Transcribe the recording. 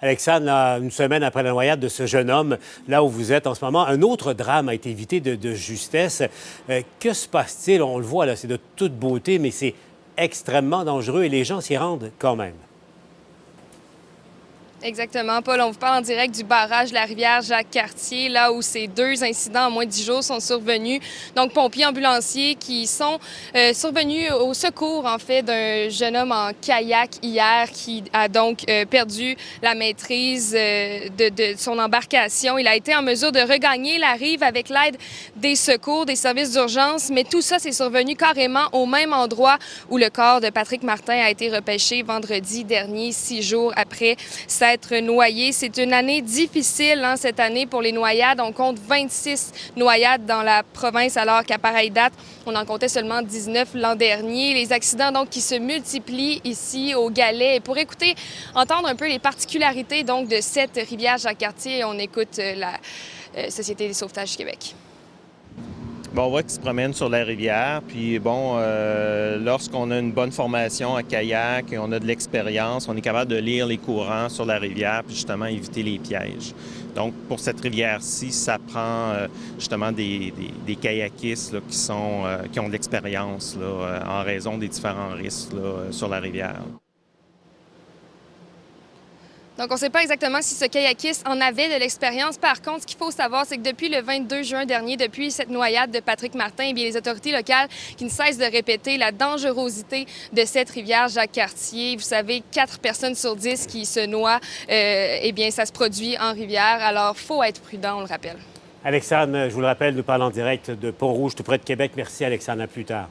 Alexandre, là, une semaine après la noyade de ce jeune homme, là où vous êtes en ce moment, un autre drame a été évité de justesse. Que se passe-t-il? On le voit, là, c'est de toute beauté, mais c'est extrêmement dangereux et les gens s'y rendent quand même. Exactement, Paul. On vous parle en direct du barrage de la rivière Jacques-Cartier, là où ces deux incidents en moins de 10 jours sont survenus. Donc, pompiers ambulanciers qui sont survenus au secours, en fait, d'un jeune homme en kayak hier qui a donc perdu la maîtrise de son embarcation. Il a été en mesure de regagner la rive avec l'aide des secours, des services d'urgence, mais tout ça s'est survenu carrément au même endroit où le corps de Patrick Martin a été repêché vendredi dernier, 6 jours après s'être noyé. C'est une année difficile, cette année, pour les noyades. On compte 26 noyades dans la province, alors qu'à pareille date, on en comptait seulement 19 l'an dernier. Les accidents, donc, qui se multiplient ici au Galet. Et pour entendre un peu les particularités, donc, de cette rivière Jacques-Cartier, on écoute la Société des sauvetages du Québec. Bon, on voit qu'ils se promènent sur la rivière, puis bon, lorsqu'on a une bonne formation en kayak et on a de l'expérience, on est capable de lire les courants sur la rivière, puis justement éviter les pièges. Donc, pour cette rivière-ci, ça prend justement des kayakistes là, qui ont de l'expérience en raison des différents risques là, sur la rivière. Donc, on ne sait pas exactement si ce kayakiste en avait de l'expérience. Par contre, ce qu'il faut savoir, c'est que depuis le 22 juin dernier, depuis cette noyade de Patrick Martin, eh bien, les autorités locales qui ne cessent de répéter la dangerosité de cette rivière Jacques-Cartier. Vous savez, 4 personnes sur 10 qui se noient, eh bien, ça se produit en rivière. Alors, il faut être prudent, on le rappelle. Alexandre, je vous le rappelle, nous parlons en direct de Pont-Rouge, tout près de Québec. Merci, Alexandre. À plus tard.